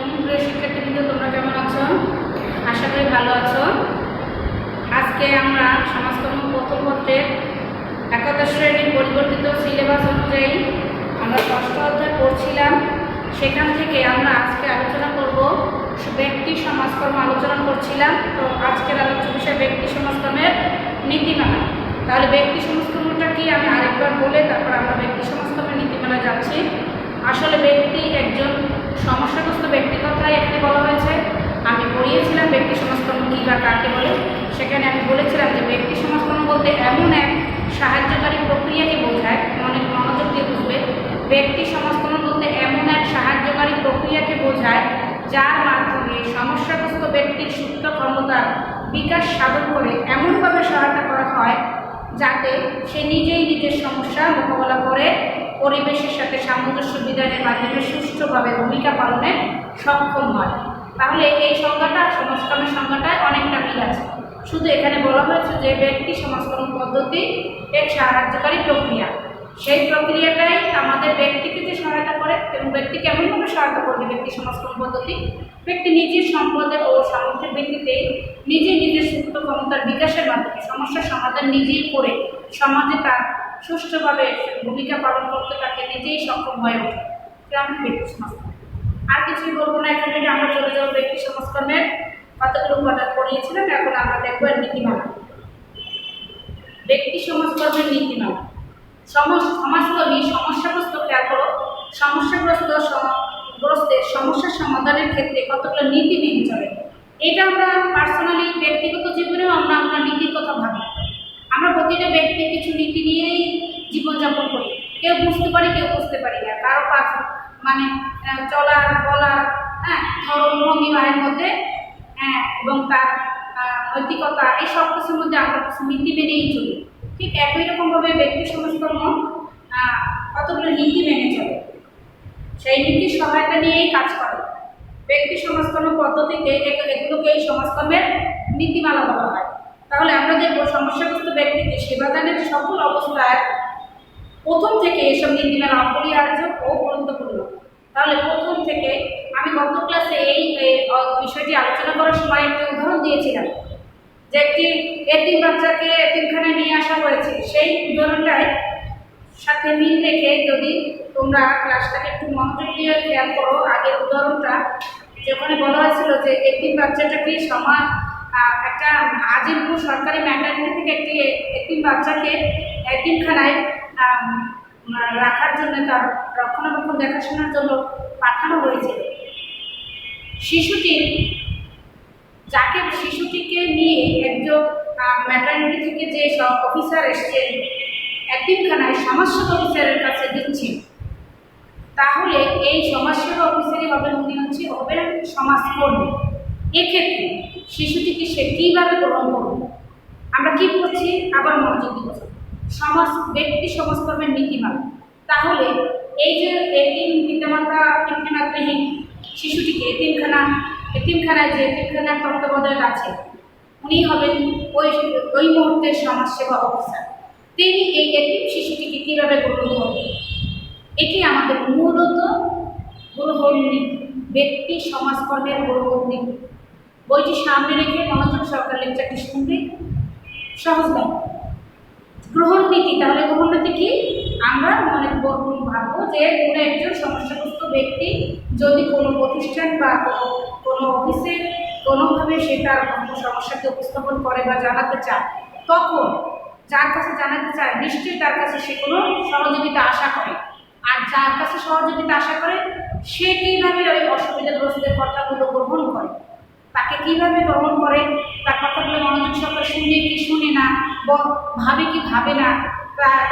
আলাইকুম প্রিয় শিক্ষার্থীবৃন্দ, তোমরা কেমন আছো? আশা করি ভালো আছো। আজকে আমরা সমাজকর্ম প্রথম পত্রের একাদশ শ্রেণীর পরিবর্তিত সিলেবাস অনুযায়ী আমরা ষষ্ঠ অধ্যায় পড়ছিলাম। সেখান থেকে আমরা আজকে আলোচনা করব ব্যক্তি সমাজকর্ম আলোচনা করছিলাম। তো আজকের আলোচ্য বিষয় ব্যক্তি সমাজকর্মের নীতিমালা। তাহলে ব্যক্তি সমাজকর্মটা কি আমি আরেকবার বলে তারপর আমরা ব্যক্তি সমাজকর্মের নীতিমালা যাচ্ছি। আসলে ব্যক্তি একজন সমস্যাগ্রস্ত ব্যক্তির কথাই এখানে বলা হয়েছে। আমি পড়িয়েছিলাম ব্যক্তি সমাজকর্ম কী বা কাকে বলে। সেখানে আমি বলেছিলাম যে ব্যক্তি সমাজকর্ম বলতে এমন এক সাহায্যকারী প্রক্রিয়াকে বোঝায়, অনেক মনোযোগ দিয়ে বুঝবে। ব্যক্তি সমাজকর্ম বলতে এমন এক সাহায্যকারী প্রক্রিয়াকে বোঝায় যার মাধ্যমে সমস্যাগ্রস্ত ব্যক্তির সুপ্ত ক্ষমতার বিকাশ সাধন করে এমনভাবে সহায়তা করা হয় যাতে সে নিজেই নিজের সমস্যা মোকাবেলা করে পরিবেশের সাথে সামঞ্জস্য বিধানের মাধ্যমে সুষ্ঠুভাবে ভূমিকা পালনে সক্ষম হয়। তাহলে এই সংজ্ঞাটা সমাজকর্মের সংজ্ঞাটায় অনেকটা মিল আছে। শুধু এখানে বলা হয়েছে যে ব্যক্তি সমাজকর্ম পদ্ধতি এক সাহায্যকারী প্রক্রিয়া। সেই প্রক্রিয়াটাই আমাদের ব্যক্তিকে যে সহায়তা করে এবং ব্যক্তি কেমনভাবে সহায়তা করবে ব্যক্তি সমাজকর্ম পদ্ধতি, ব্যক্তি নিজের সম্পদের ও সামর্থ্যের ভিত্তিতে নিজের সুপ্ত ক্ষমতার বিকাশের মাধ্যমে সমস্যার সমাধান নিজেই করে সমাজে তার সুষ্ঠুভাবে ভূমিকা পালন করতে তাকে নিজেই সক্ষম হয়ে ওঠে। আমি ব্যক্তি সমাজকর্ম আর কিছুই বলবো না। এখান থেকে আমরা চলে যাবো ব্যক্তি সমাজকর্মের কতগুলো উপাদান পড়িয়েছিলাম। এখন আমরা দেখবো এর নীতিমালা। ব্যক্তি সমাজকর্মের নীতিমালা। সমাজকর্মী সমস্যাগ্রস্ত, খেয়াল করো, সমস্যাগ্রস্তের সমস্যার সমাধানের ক্ষেত্রে কতগুলো নীতি মেনে চলে। এটা আমরা পার্সোনালি ব্যক্তিগত জীবনেও আমরা আপনার নীতির কথা ভাবি। আমরা প্রতিটা ব্যক্তি কিছু নীতি নিয়েই জীবনযাপন করি। কেউ বুঝতে পারি, কেউ বুঝতে পারি না। কারো মানে চলার বলার ধরন ভঙ্গিমায়ের মধ্যে এবং তার নৈতিকতা এই সব কিছুর মধ্যে আমরা কিছু নীতি মেনেই চলি। ঠিক একই রকমভাবে ব্যক্তি সমাজকর্ম কতগুলো নীতি মেনে চলে, সেই নীতির সহায়তা নিয়েই কাজ করে। ব্যক্তি সমাজকর্ম পদ্ধতিতে এগুলোকে এই সমাজকর্মের নীতিমালা বলা হয়। তাহলে আমরা দেখব সমস্যাগ্রস্ত ব্যক্তিকে সেবাদানের সকল অবস্থায় প্রথম থেকে এসব নীতিমালা অপরিহার্য ও গুরুত্বপূর্ণ। তাহলে প্রথম থেকে আমি গত ক্লাসে এই বিষয়টি আলোচনা করার সময় একটি উদাহরণ দিয়েছিলাম যে একটি এতিম বাচ্চাকে এতিমখানায় নিয়ে আসা হয়েছে। সেই উদাহরণটাই সাথে মিল রেখে যদি তোমরা ক্লাসটাকে একটু মনোযোগ দিয়ে খেয়াল করো, আগের উদাহরণটা যেখানে বলা হয়েছিল যে এতিম বাচ্চাটাকে একটা আজিমপুর সরকারি ম্যাটারনিটি থেকে একটি এতিম বাচ্চাকে এতিমখানায় রাখার জন্য, তার রক্ষণাবেক্ষণ দেখাশোনার জন্য পাঠানো হয়েছিল। শিশুটিকে নিয়ে একজন ম্যাটারনিটি থেকে যে সব অফিসার এসছেন এতিমখানায় সমাজসেবা অফিসারের কাছে দিচ্ছেন, তাহলে এই সমাজসেবা অফিসারই হবেন, উনি হবেন সমাজকর্মী। এক্ষেত্রে শিশুটিকে সে কীভাবে গ্রহণ করবে, আমরা কী করছি আবার মনোযোগ দিব, ব্যক্তি সমাজকর্মের নীতিমালা। তাহলে এই যে এতিম পিতামাতা পিতৃমাতৃহীন শিশুটিকে এতিমখানায় যে এতিমখানার তত্ত্বাবধায়ক আছে উনি হবেন ওই মুহূর্তের সমাজসেবা অফিসার। তিনি এই এতিম শিশুটিকে কীভাবে গ্রহণ করবেন, এটি আমাদের মূলত গ্রহণ নীতি, ব্যক্তি সমাজকর্মের গ্রহণ নীতি। বইটি সামনে রেখে মনোযোগ সহকারে লেকচারটি শুনবে। সহজ নয় গ্রহণ নীতি। তাহলে গ্রহণ নীতি কি? আমরা ভাববো যে কোনো একজন সমস্যাগ্রস্ত ব্যক্তি যদি কোনো প্রতিষ্ঠান বা কোনো অফিসে কোনোভাবে সে তার সমস্যাকে উপস্থাপন করে বা জানাতে চায়, তখন যার কাছে জানাতে চায় নিশ্চয়ই তার কাছে সে কোনো সহযোগিতা আশা করে। আর যার কাছে সহযোগিতা আশা করে সে কীভাবে ওই অসুবিধাগ্রস্তের কথাগুলো গ্রহণ করে, তাকে কীভাবে গ্রহণ করে, তার কথাগুলো মনোযোগ সহকারে শুনে কি শুনে না, ভাবে কি ভাবে না,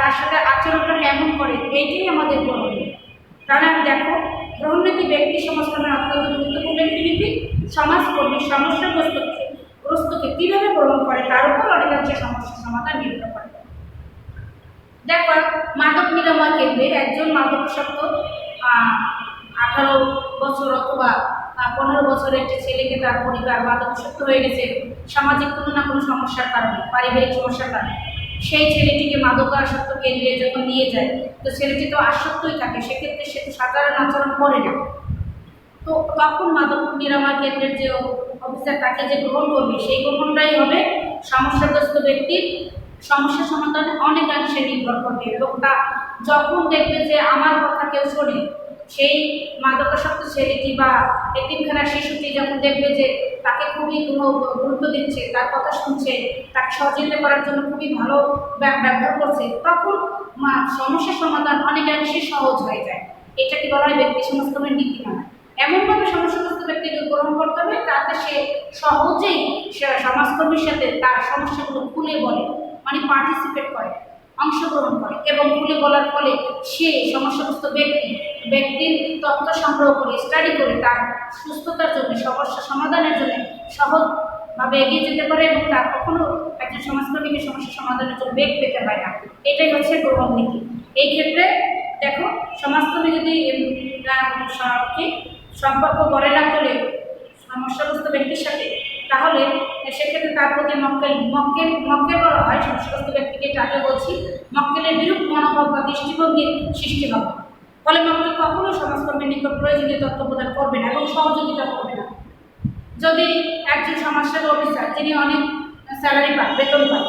তার সাথে আচরণটা কেমন করে, এইটাই আমাদের গ্রহণ নীতি। তাহলে আমি দেখো, গ্রহণ নীতি ব্যক্তি সমাজকর্মের অত্যন্ত গুরুত্বপূর্ণ একটি নীতি। সমাজকর্মী সমস্যাগ্রস্তকে কীভাবে গ্রহণ করে তার উপর অনেকাংশে সমস্যার সমাধান নির্ভর করে। দেখো, মাদক নিরাময় কেন্দ্রে একজন মাদকাসক্ত 18 বছর অথবা 15 বছরের একটি ছেলেকে তার পরিবার মাদকাসক্ত হয়ে গেছে সামাজিক কোনো না কোনো সমস্যার কারণে, পারিবারিক সমস্যার কারণে। সেই ছেলেটিকে মাদকাসক্ত কেন্দ্রে যখন নিয়ে যায়, তো ছেলেটি তো আসক্তই থাকে, সেক্ষেত্রে সে তো সাধারণ আচরণ করে না। তো তখন মাদক নিরাময় কেন্দ্রের যে অফিসার তাকে যে গ্রহণ করবে সেই গ্রহণটাই হবে সমস্যাগ্রস্ত ব্যক্তির সমস্যা সমাধানে অনেকাংশে নির্ভর করবে। এবং তা যখন দেখবে যে আমার কথা কেউ শোনে, সেই মাদকাসক্ত ছেলেটি বা এতিমখানার শিশুটি যখন দেখবে যে তাকে খুবই গুরুত্ব দিচ্ছে, তার কথা শুনছে, তাকে সহযোগিতা করার জন্য খুবই ভালো ব্যবহার করছে, তখন সমস্যার সমাধান অনেকাংশে সহজ হয়ে যায়। এটাকে বলা হয় ব্যক্তি সমাজকর্মের নীতিমালা। এমনভাবে সমস্যাগ্রস্ত ব্যক্তিকে গ্রহণ করতে হবে যাতে সে সহজেই সমাজকর্মীর সাথে তার সমস্যাগুলো খুলে বলে, মানে পার্টিসিপেট করে, অংশগ্রহণ করে, এবং খুলে বলার ফলে সে সমস্যাগ্রস্ত ব্যক্তির তথ্য সংগ্রহ করে, স্টাডি করে তার সুস্থতার জন্য, সমস্যা সমাধানের জন্য সহজভাবে এগিয়ে যেতে পারে এবং তার কখনো একজন সমাজকর্মীকে সমস্যা সমাধানের জন্য বেগ পেতে হয় না। এটাই হচ্ছে গ্রহণ নীতি। এই ক্ষেত্রে দেখো, সমাজকর্মী যদি সম্পর্ক গড়ে না তোলে সমস্যাগ্রস্ত ব্যক্তির সাথে, তাহলে সেক্ষেত্রে তার প্রতি মক্কেল বলা হয় সমস্যাগ্রস্ত ব্যক্তিকে। আগে বলছি, মক্কেলের বিরূপ মনোভাব বা দৃষ্টিভঙ্গির সৃষ্টি হবে। ফলে মক্কেল কখনো সমাজকর্মীর নিকট প্রয়োজনীয় তথ্য প্রদান করবে না এবং সহযোগিতা করবে না। যদি একজন সমাজসেবা অফিসার যিনি অনেক স্যালারি পায়, বেতন পায়,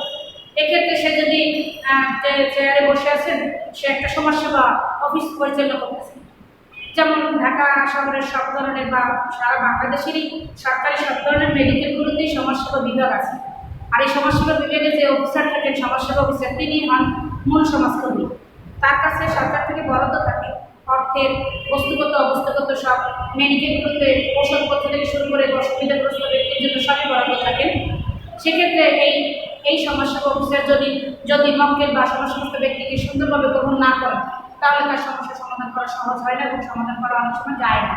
এক্ষেত্রে সে যদি চেয়ারে বসে আছেন, সে একটা সমাজসেবা অফিস পরিচালনা করতেছে, যেমন ঢাকা শহরের সব ধরনের বা সারা বাংলাদেশেরই সরকারি সব ধরনের মেডিকেলগুলোতেই সমাজসেবা বিভাগ আছে। আর এই সমাজসেবা বিভাগে যে অফিসার থাকেন, সমাজসেবা অফিসার, তিনি হন মূল সমাজকর্মী। তার কাছে সরকার থেকে বরাদ্দ থাকে অর্থের, বস্তুগত অবস্থাগত সব মেডিকেলগুলোতে ওষুধপত্র থেকে শুরু করে অসুবিধাগ্রস্ত ব্যক্তির জন্য সবই বরাদ্দ থাকেন। সেক্ষেত্রে এই সমাজসেবা অফিসার যদি মক্কেল বা সমস্যাগ্রস্ত ব্যক্তিকে সুন্দরভাবে গ্রহণ না করেন, তাহলে তার সমস্যার সমাধান করা সহজ হয় না এবং সমাধান করা অনেক সময় যায় না।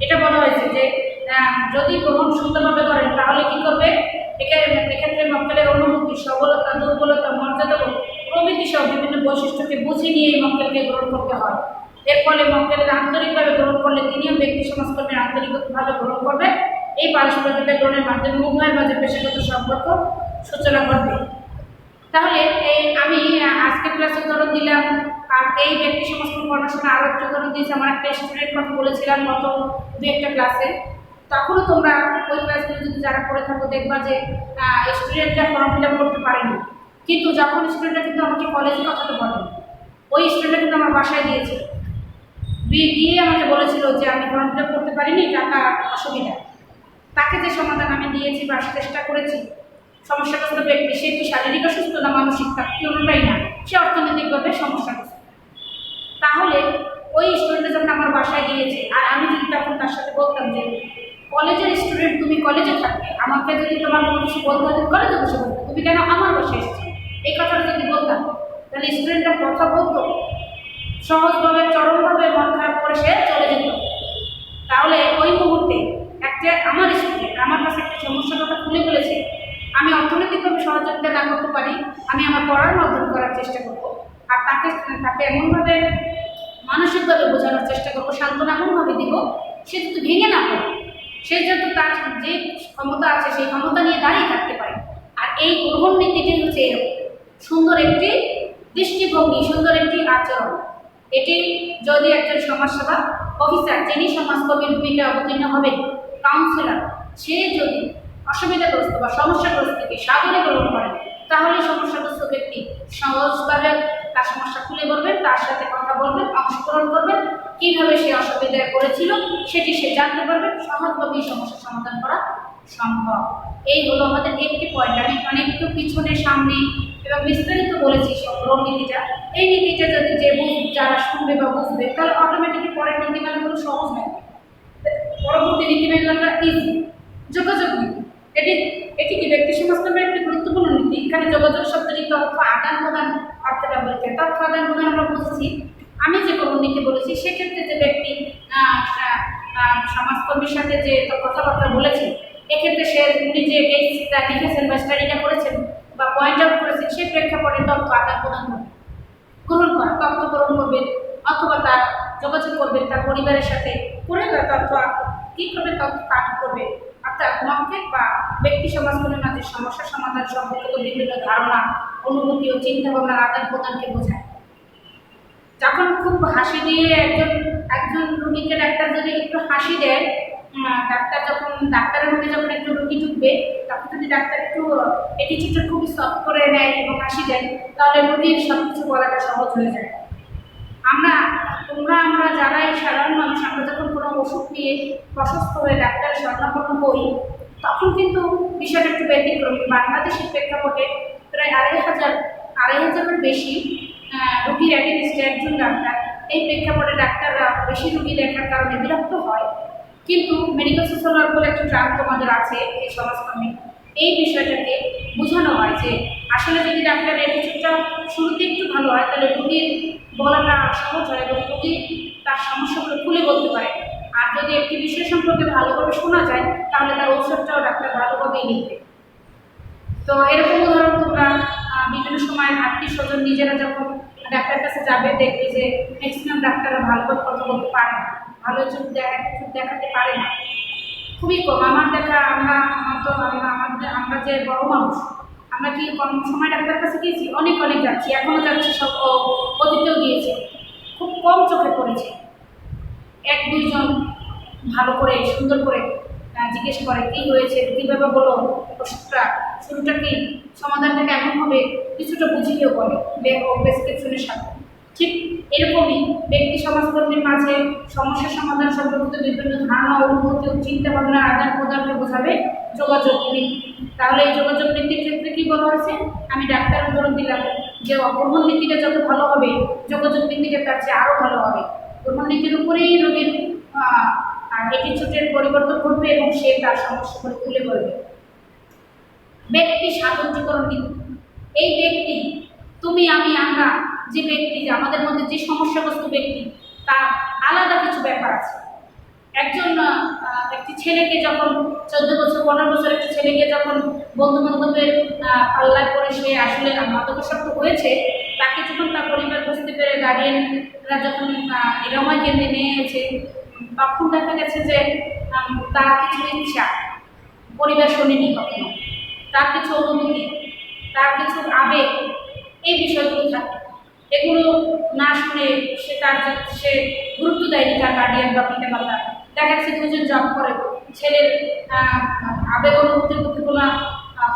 এটা বলা হয়েছে যে যদি গ্রহণ সুন্দরভাবে করেন তাহলে কি করবে, এক্ষেত্রে মক্কেলের অনুভূতি, সবলতা, দুর্বলতা, মর্যাদা প্রভৃতি সহ বিভিন্ন বৈশিষ্ট্যকে বুঝে নিয়ে এই মক্কেলকে গ্রহণ করতে হয়। এর ফলে মক্কেলের আন্তরিকভাবে গ্রহণ করলে তিনিও ব্যক্তি সমাজকর্মীর আন্তরিকভাবে গ্রহণ করবে। এই পারস্পরিকতা গ্রহণের মাধ্যমে উভয়ের মাঝে পেশাগত সম্পর্ক সূচনা করবে। তাহলে আমি আজকের ক্লাসে উদাহরণ দিলাম, আর এই ব্যক্তি সমাজকর্মী পড়ার সময় আরও একটা উদাহরণ দিয়েছি। আমার একটা স্টুডেন্ট কথা বলেছিলাম গত একটা ক্লাসে, তখনও তোমরা ওই ক্লাসগুলো যদি যারা পড়ে থাকো দেখবা যে স্টুডেন্টরা ফর্ম ফিল আপ করতে পারেনি, কিন্তু যখন স্টুডেন্টরা কিন্তু আমাকে কলেজে কথাটা বলেন, ওই স্টুডেন্টরা কিন্তু আমার বাসায় দিয়েছে, গিয়ে আমাকে বলেছিল যে আমি ফর্ম ফিল আপ করতে পারিনি, টাকা অসুবিধা। তাকে যে সমাধান আমি দিয়েছি বা চেষ্টা করেছি, সমস্যাগ্রস্ত ব্যক্তি সে কি শারীরিক অসুস্থ না মানসিক, তার কোনোটাই না, সে অর্থনৈতিকভাবে সমস্যাগ্রস্ত। তাহলে ওই স্টুডেন্ট যখন আমার বাসায় গিয়েছে, আর আমি যদি তখন তার সাথে বলতাম যে কলেজের স্টুডেন্ট, তুমি কলেজে থাকবে, আমাকে যদি তোমার কোনো কিছু বলতে হয় কলেজে বসে বলতে, তুমি কেন আমার বাসায় এসেছো, এই কথাটা যদি বলতাম, তাহলে স্টুডেন্টরা কথা বলতো, সহজভাবে চরমভাবে মন খারাপ করে সে চলে যেত। তাহলে ওই মুহূর্তে একটা আমার স্টুডেন্ট আমার কাছে একটা সমস্যার কথা খুলে বলেছে, আমি অর্থনৈতিকভাবে সহযোগিতা না করতে পারি, আমি আমার পড়ার মাধ্যমে করার চেষ্টা করবো, আর তাকে এমনভাবে মানসিকভাবে বোঝানোর চেষ্টা করবো, সান্ত্বনা এমনভাবে দিব সে যদি ভেঙে না পড়ে, সে যাতে তার যে ক্ষমতা আছে সেই ক্ষমতা নিয়ে দাঁড়িয়ে থাকতে পারে। আর এই গ্রহণ নীতিটি হচ্ছে এরকম সুন্দর একটি দৃষ্টিভঙ্গি, সুন্দর একটি আচরণ। এটি যদি একজন সমাজসেবা অফিসার, যিনি সমাজকর্মীর ভূমিকায় অবতীর্ণ হবেন, কাউন্সিলর, সে যদি অসুবিধাগ্রস্ত বা সমস্যাগ্রস্তকে সাদরে গ্রহণ করেন, তাহলে সমস্যাগ্রস্ত ব্যক্তি সহজভাবে তার সমস্যা খুলে বলবেন, তার সাথে কথা বলবেন, অংশগ্রহণ করবেন, কীভাবে সে অসুবিধায় পড়েছিল সেটি সে জানতে পারবেন, সহজভাবেই সমস্যার সমাধান করা সম্ভব। এই হলো আমাদের একটি পয়েন্ট। আমি একটু পিছনে সামনে এবং বিস্তারিত বলেছি গ্রহণ নীতিটা। এই নীতিটা যদি যারা শুনবে বা বুঝবে, তাহলে অটোমেটিকলি পরের নীতিমালাগুলো সহজ হয়, পরবর্তী নীতিমালাটা ইজি। যোগাযোগ নীতি, এটি কি ব্যক্তি সমাজকর্মের একটি গুরুত্বপূর্ণ নীতি। এখানে যোগাযোগ শব্দটি তথ্য আদান প্রদান অর্থে ব্যবহৃত। তথ্য আদান প্রদান আমরা বুঝেছি, আমি যে গ্রহণ নীতি বলেছি সেক্ষেত্রে যে ব্যক্তি সমাজকর্মীর সাথে যে কথাবার্তা বলেছেন, এক্ষেত্রে উনি যে কেসটা লিখেছেন বা স্টাডিটা করেছেন বা পয়েন্ট আউট করেছেন, সেই প্রেক্ষাপটে তথ্য আদান প্রদান গ্রহণ করা, তথ্য গ্রহণ করবেন অথবা তার যোগাযোগ করবেন তার পরিবারের সাথে, করে তথ্য কী করবে, তথ্য কাট করবে, অর্থাৎ মক্কেল বা ব্যক্তি সমাজকর্মীর মাঝে সমস্যা সমাধান সম্পর্কিত বিভিন্ন ধারণা, অনুভূতি ও চিন্তা ভাবনার আদান প্রদানকে বোঝায়। যখন খুব হাসি দিয়ে একজন একজন রোগীকে ডাক্তার যদি একটু হাসি দেয়, ডাক্তারের রুমে যখন একটু রোগী ঢুকবে তখন যদি ডাক্তার একটু অ্যাটিটিউডটা খুবই সফট করে নেয় এবং হাসি দেয়, তাহলে রোগীর সব কিছু বলাটা সহজ হয়ে যায়। আমরা যারা এই সাধারণ মানুষ, আমরা যখন কোনো ওষুধ নিয়ে অসুস্থ হয়ে ডাক্তারের শরণাপন্ন হই, তখন কিন্তু বিষয়টা একটু ব্যতিক্রমী। বাংলাদেশের প্রেক্ষাপটে প্রায় ২,৫০০-২,৫০০-এর বেশি রোগীর অ্যাগেনিস্টে একজন ডাক্তার। এই প্রেক্ষাপটে ডাক্তাররা বেশি রোগী দেখার কারণে বিরক্ত হয়। কিন্তু মেডিকেল সোশ্যাল ওয়ার্ক বলে একটা ট্রাক তোমাদের আছে এই সমাজকর্মী, এই বিষয়টাকে বোঝানো হয় যে আসলে যদি ডাক্তারের অ্যাটিটিউডটা শুরুতে একটু ভালো হয়, তাহলে রোগীর বলাটা সহজ হয় এবং রোগী তার সমস্যাগুলো খুলে বলতে পারে। আর যদি একটি বিষয় সম্পর্কে ভালোভাবে শোনা যায়, তাহলে তার ঔষধটাও ডাক্তার ভালোভাবেই লিখবে। তো এরকম উদাহরণ তোমরা বিভিন্ন সময় আত্মীয় স্বজন নিজেরা যখন ডাক্তারের কাছে যাবে, দেখবে যে ম্যাক্সিমাম ডাক্তাররা ভালোভাবে কথা বলতে পারে না, ভালো চোখ দেখাতে পারে না, খুবই কম। আমরা যে বড় মানুষ, আমরা কি কম সময় ডাক্তারের কাছে গিয়েছি? অনেক যাচ্ছি, এখনও যাচ্ছি, সব অতীতেও গিয়েছে, খুব কম চোখে পড়েছে। ১-২ জন ভালো করে সুন্দর করে জিজ্ঞেস করে কী হয়েছে, কীভাবে বলো ওষুধটা, শুরুটা কি, সমাধানটা কেমন হবে, কিছুটা বুঝিয়েও বলে প্রেসক্রিপশনের সাথে। ঠিক এরকমই ব্যক্তি সমাজকর্মীর মাঝে সমস্যা সমাধান সম্পর্কিত বিভিন্ন ধারণা, অনুভূতি ও চিন্তা ভাবনা আদান প্রদানকে বোঝাবে যোগাযোগ নীতি। তাহলে এই যোগাযোগ নীতির ক্ষেত্রে কি বলা হয়েছে? আমি ডাক্তার উদাহরণ দিলাম যে গ্রহণ নীতিটা যত ভালো হবে, যোগাযোগ নীতিটা তার চেয়ে আরও ভালো হবে। গ্রহণ নীতির উপরেই রোগীর অ্যাটিটিউডের পরিবর্তন ঘটবে এবং সে তার সমস্যাগুলো তুলে ধরবে। ব্যক্তি স্বাতন্ত্র্যকরণ নীতি। এই ব্যক্তি, তুমি, আমি, আমরা যে ব্যক্তি, যে আমাদের মধ্যে যে সমস্যাগ্রস্ত ব্যক্তি, তার আলাদা কিছু ব্যাপার আছে। একটি ছেলেকে যখন 14 বছর 15 বছর একটি ছেলেকে যখন বন্ধু বান্ধবের পাল্লায় পড়ে সে আসলে মাদকাসক্ত হয়েছে, তাকে যখন তার পরিবার বুঝতে পেরে গার্ডিয়ানরা যখন নিরাময় কেন্দ্রে নিয়ে গেছে, তখন দেখা গেছে যে তার কিছু ইচ্ছা পরিবার শোনেনি কখনো, তার কিছু অনুভূতি, তার কিছু আবেগ, এই বিষয়গুলো থাকে। এগুলো না শুনে সে গুরুত্ব দেয়নি তার গার্ডিয়ান বা পিতামাতা। দেখা যাচ্ছে 2জন জব করে, ছেলের আবেগ অনুভূতির প্রতি কোনো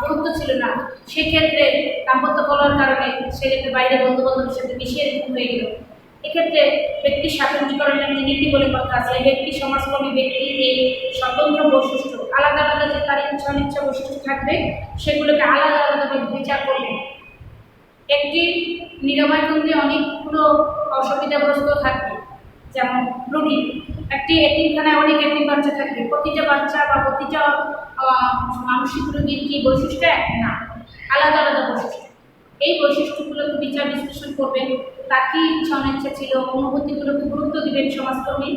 গুরুত্ব ছিল না। সেক্ষেত্রে দাম্পত্য কলার কারণে ছেলেকে বাইরে বন্ধু বান্ধবের সাথে মিশিয়ে হয়ে গেল। এক্ষেত্রে ব্যক্তি স্বাতন্ত্র্যকরণের যে নীতি বলে কথা আছে, ব্যক্তি সমাজকর্মী ব্যক্তি এই স্বতন্ত্র বৈশিষ্ট্য, আলাদা আলাদা যে তার ইচ্ছা অনিচ্ছা বৈশিষ্ট্য থাকবে, সেগুলোকে আলাদা আলাদাভাবে বিচার করবে। একটি নিরাময় কেন্দ্রে অনেকগুলো অসুবিধাগ্রস্ত থাকবে, যেমন রোগী। একটি এতিমখানায় অনেক এতিম বাচ্চা থাকবে, প্রতিটা বাচ্চা বা প্রতিটা মানসিক রোগীর কি বৈশিষ্ট্য এক না, আলাদা আলাদা বৈশিষ্ট্য। এই বৈশিষ্ট্যগুলোকে বিচার বিশ্লেষণ করবেন, তার কী ইচ্ছা অনিচ্ছা ছিল, অনুভূতিগুলোকে গুরুত্ব দিবেন সমাজকর্মী,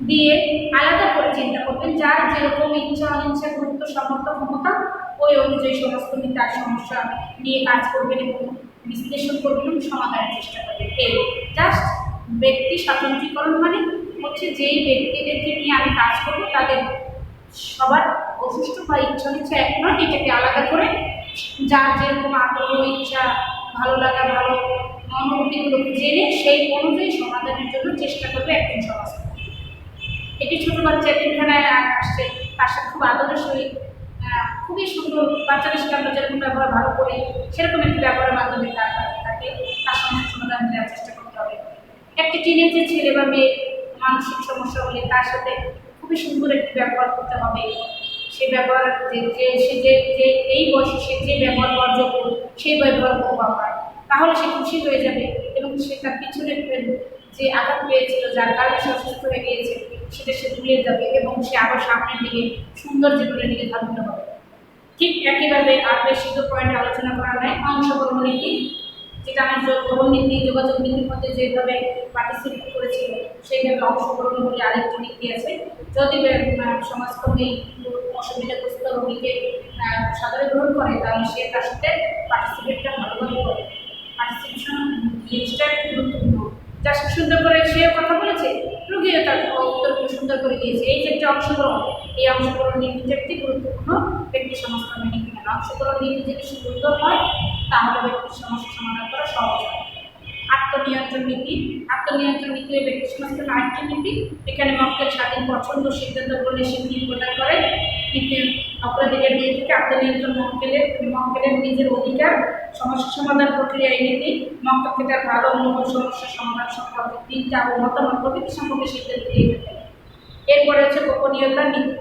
দিয়ে আলাদা করে চিন্তা করবেন। যার যেরকম ইচ্ছা অনিচ্ছা, গুরুত্ব, সামর্থ্য, ক্ষমতা, ওই অনুযায়ী সমাজকর্মী তার সমস্যা নিয়ে কাজ করবেন এবং বিশ্লেষণ করবেন এবং সমাধানের চেষ্টা করবেন। এই জাস্ট ব্যক্তি স্বাতন্ত্র্যীকরণ মানে হচ্ছে যেই ব্যক্তিদেরকে নিয়ে আমি কাজ করবো তাদের সবার বৈশিষ্ট্য বা ইচ্ছা অনিচ্ছা এক নয়, এটাকে আলাদা করে যার যেরকম আগ্রহ, ইচ্ছা, ভালো লাগা, ভালো অনুভূতিগুলোকে জেনে সেই অনুযায়ী সমাধানের জন্য চেষ্টা করবে একজন সমাজকর্মী। একটি ছোটো বাচ্চা এখানখানায় আসছে, তার সাথে খুব আদরের সহিত খুবই সুন্দর, বাচ্চাদের সাথে আমরা যেরকম ব্যবহার ভালো করি সেরকম একটি ব্যবহারের মাধ্যমে তাকে তার সমস্যার সমাধান দেওয়ার চেষ্টা করতে হবে। একটি টিনেজের ছেলে বা মেয়ে মানসিক সমস্যা হলে তার সাথে খুবই সুন্দর একটি ব্যবহার করতে হবে। সে ব্যবহার যে এই বয়সে সে যে ব্যবহার করার যোগ্য সেই ব্যবহার করবো আমরা, তাহলে সে খুশি হয়ে যাবে এবং সে তার পিছনে যে আঘাত পেয়েছিল, যার কারণে সে অসুস্থ হয়ে গিয়েছে, সেটা সে ভুলে যাবে এবং সে আবার সামনের দিকে সুন্দর জীবনের দিকে ধাবিত হবে। ঠিক একইভাবে আর বেশি তো পয়েন্ট আলোচনা করা হয়। অংশগ্রহণ নীতি, যেটা আমি গ্রহণ নীতি, যোগাযোগ নীতির মধ্যে যেভাবে পার্টিসিপেট করেছিল সেইভাবে অংশগ্রহণ বলে আরেকটি নীতি আছে। যদি সমাজকর্মী অসুবিধাগ্রস্ত রোগীকে সাদরে গ্রহণ করে, তাহলে সে তার সাথে পার্টিসিপেটটা ভালোভাবে করে। পার্টিসিপেশন জিনিসটা গুরুত্বপূর্ণ। যা সুন্দর করে সে কথা বলেছে, রোগীও তার উত্তরগুলো সুন্দর করে দিয়েছে। এই যে একটা অংশগ্রহণ, এই অংশগ্রহণ নীতিটা একটি গুরুত্বপূর্ণ ব্যক্তি সমাজকর্মী নীতি। অংশগ্রহণ নীতি যদি সুন্দর হয়, তাহলে ব্যক্তির সমস্যা সমাধান করা সহজ হয়। আত্মনিয়ন্ত্রণ নীতি। আত্মনিয়ন্ত্রণ নীতি ও ব্যক্তি সমাজকরণ আরেকটি নীতি। এখানে মক্কেল স্বাধীন পছন্দ সিদ্ধান্ত গ্রহণের স্বীকৃতি প্রদান করে। নীতির অগ্রাধিকার দিয়ে থেকে আত্মনিয়ন্ত্রণ মক্কেলের নিজের অধিকার, সমস্যা সমাধান প্রক্রিয়া। এই নীতি মক্কেলকে তার ভালো মঙ্গল সমস্যার সমাধান সম্পর্কে চিন্তা ও মতামত প্রভৃতি সম্পর্কে সিদ্ধান্ত দিয়ে থাকে। এরপরে হচ্ছে গোপনীয়তার নীতি।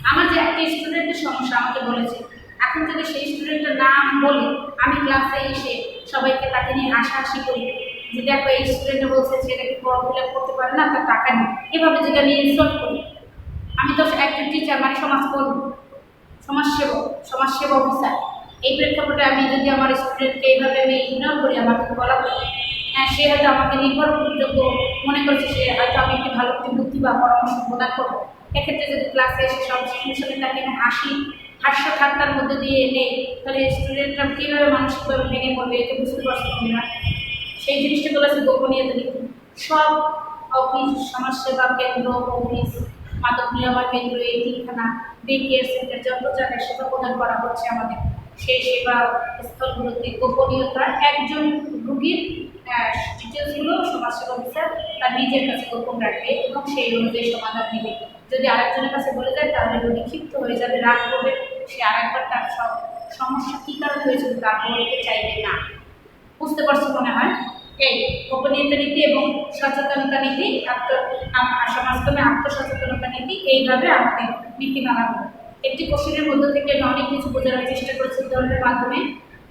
আমার যে একটা স্টুডেন্টের সমস্যা আমাকে বলেছে, এখন যদি সেই স্টুডেন্টের নাম বলি, আমি ক্লাসে এসে সবাইকে তাকে নিয়ে হাসাহাসি করি যে দেখো এই স্টুডেন্টে বলছে ছেলেকে ফর্ম ফিল আপ করতে পারে না, তার টাকা নেই, এভাবে যদি আমি ইনসাল্ট করি, আমি তো একজন টিচার মানে সমাজকর্মী, সমাজসেবা অফিসার। এই প্রেক্ষাপটে আমি যদি আমার স্টুডেন্টকে এইভাবে আমি ইগনোর করি, আমাকে বলা করি, হ্যাঁ সে হয়তো আমাকে নির্ভরযোগ্য মনে করছে, সে হয়তো আমি একটি ভালো একটি বুদ্ধি বা পরামর্শ প্রদান করবো। এক্ষেত্রে যদি ক্লাসে এসে সব সঙ্গে তাকে হাস্য ঠাট্টার মধ্যে দিয়ে নেই, তাহলে স্টুডেন্টরা কীভাবে মানসিকভাবে ভেঙে পড়বে, এটা বুঝতে পারছি না। সেই জিনিসটা বলেছে গোপনীয়তা নীতি। সব অফিস, সমাজসেবা কেন্দ্র, অফিস, মাদক নিরাময় কেন্দ্র, এতিমখানা, ডে কেয়ার সেন্টার, যত জায়গায় সেবা প্রদান করা হচ্ছে আমাদের, সেই সেবা স্থলগুলোতে গোপনীয়তা একজন রুগীর ডিটেলসগুলো সমাজসেবা অফিসার তার নিজের কাছে গোপন রাখবে এবং সেই অনুযায়ী সমাধান নেবে। যদি আরেকজনের কাছে বলে যায় তাহলে রোগী ক্ষিপ্ত হয়ে যাবে, রাগ করবে, সে আরেকবার তার সব সমস্যা কী কারণে হয়েছিল তা বলতে চাইবে না। বুঝতে পারছি মনে হয়। এই গোপনীয়তা নীতি এবং সচেতনতা নীতি, সমাজকর্মে আত্মসচেতনতা নীতি, এইভাবে আমাদের নীতিমালাগুলো। একটি কোশ্চেনের মধ্য থেকে আমি অনেক কিছু বোঝানোর চেষ্টা করেছি উদাহরণের মাধ্যমে।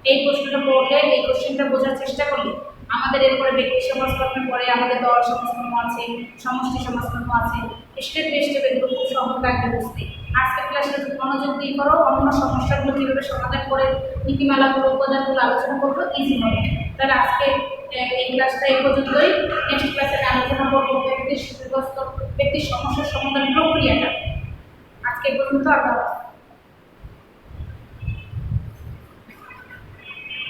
এই প্রশ্নটা পড়লে, এই কোশ্চেনটা বোঝার চেষ্টা করলে আমাদের এরপরে ব্যক্তি সমাজকর্মের পরে আমাদের দল সমাজকর্ম আছে, সমষ্টি সমাজকর্ম আছে, স্টেপ বাই স্টেপ এগুলো খুব সহজ লাগবে বুঝতে। আজকের ক্লাসে মনোযোগ দিয়ে করো, অন্য সমস্যাগুলো কীভাবে সমাধান করে নীতিমালাগুলো, উপাদানগুলো আলোচনা করবো, ইজি হবে। তাহলে আজকে এই ক্লাসটা এই পর্যন্তই। নেক্সট ক্লাসে আলোচনা করবো ব্যক্তির সমস্যার সমাধান প্রক্রিয়াটা। আজকে পর্যন্ত আবার